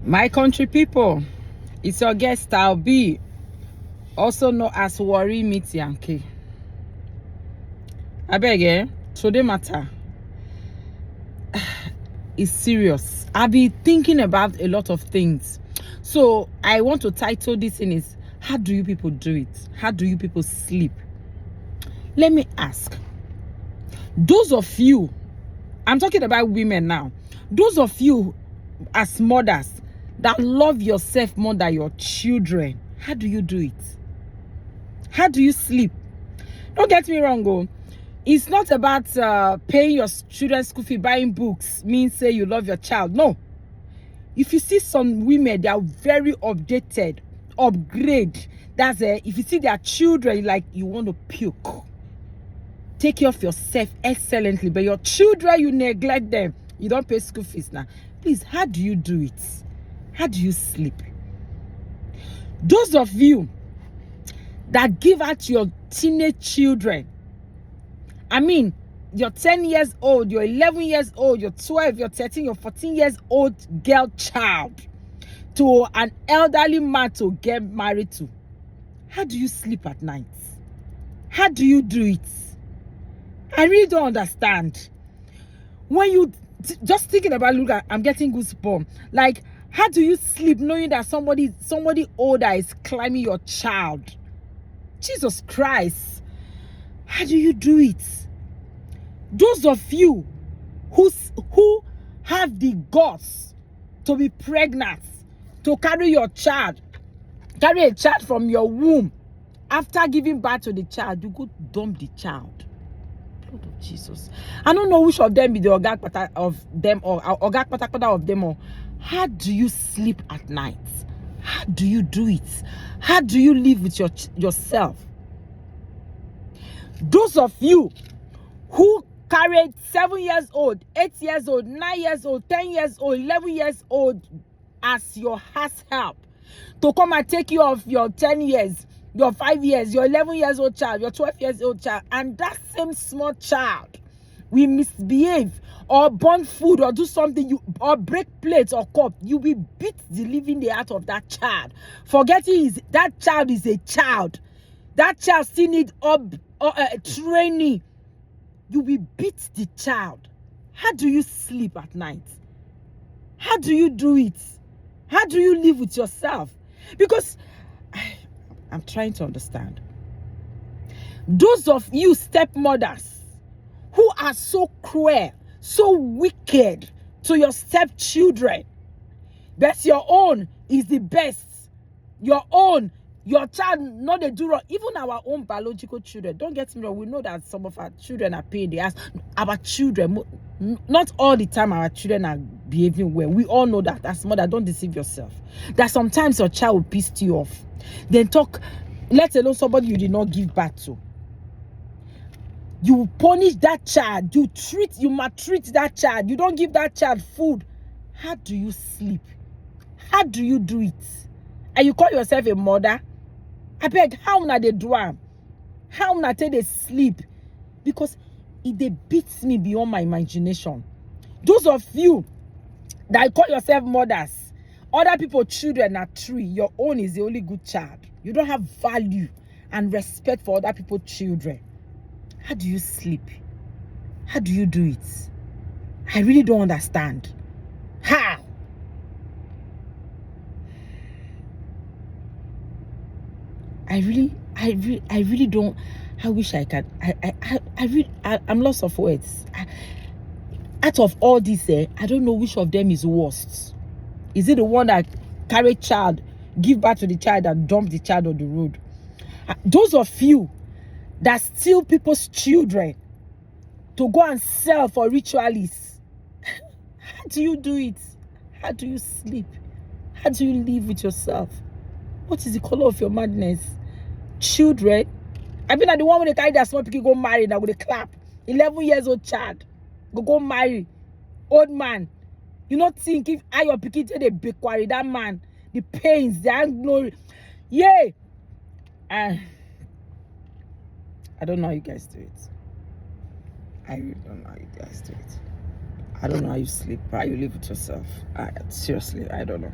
My country people, it's your guest I'll be, also known as Worry Meet Yankee. I beg today matter is serious. I've been thinking about a lot of things. So I want to title this in is, how do you people do it? How do you people sleep? Let me ask, those of you, I'm talking about women now, those of you as mothers that love yourself more than your children, how do you do it? How do you sleep? Don't get me wrong, oh. It's not about paying your children's school fee, buying books, means say you love your child. No. If you see some women, they are very updated, upgrade. That's if you see their children, like you want to puke. Take care of yourself excellently, but your children, you neglect them. You don't pay school fees now. Please, how do you do it? How do you sleep? Those of you that give out your teenage children, I mean, you're 10 years old, you're 11 years old, you're 12, you're 13, you're 14 years old girl child to an elderly man to get married to. How do you sleep at night? How do you do it? I really don't understand. When you just thinking about, look, I'm getting goosebumps. Like, how do you sleep knowing that somebody older is climbing your child? Jesus Christ. How do you do it? Those of you who have the guts to be pregnant, to carry your child, carry a child from your womb, after giving birth to the child, you go dump the child. Blood of Jesus. I don't know which of them be the ogak of them or ogak patakpada of them, or how do you sleep at night? How do you do it? How do you live with yourself? Those of you who carried 7 years old, 8 years old, 9 years old, 10 years old, 11 years old as your house help to come and take you off your 10 years, your 5 years, your 11 years old child, your 12 years old child, and that same small child will misbehave or burn food or do something, or break plates or cup, you will beat the living out of that child, forgetting that child is a child. That child still need training. You will beat the child. How do you sleep at night? How do you do it? How do you live with yourself? Because I'm trying to understand. Those of you stepmothers who are so cruel, so wicked to your stepchildren, but your own is the best. Your child, not the do wrong. Even our own biological children, don't get me wrong, we know that some of our children are paying the ass. Our children, not all the time our children are behaving well. We all know that. As mother, don't deceive yourself. That sometimes your child will piss you off. Then talk, let alone somebody you did not give birth to. You punish that child. You maltreat that child. You don't give that child food. How do you sleep? How do you do it? And you call yourself a mother? I beg, how na they do am? How na they sleep? Because it beats me beyond my imagination. Those of you that call yourself mothers, other people's children are 3. Your own is the only good child. You don't have value and respect for other people's children. How do you sleep? How do you do it? I really don't understand. How? I really don't. I wish I can. I'm lost of words. Out of all this, I don't know which of them is worst. Is it the one that carry child, give birth to the child, and dump the child on the road? Those of you that steal people's children to go and sell for ritualists, how do you do it? How do you sleep? How do you live with yourself? What is the color of your madness? Children, I mean, the one when they carry that small pikin go marry now with a clap. 11 years old child go marry old man. You not think if I your pikin take the big quarry, that man, the pains, the glory, yay. I don't know how you guys do it. I really don't know how you guys do it. I don't know how you sleep, how you live with yourself. Seriously, I don't know.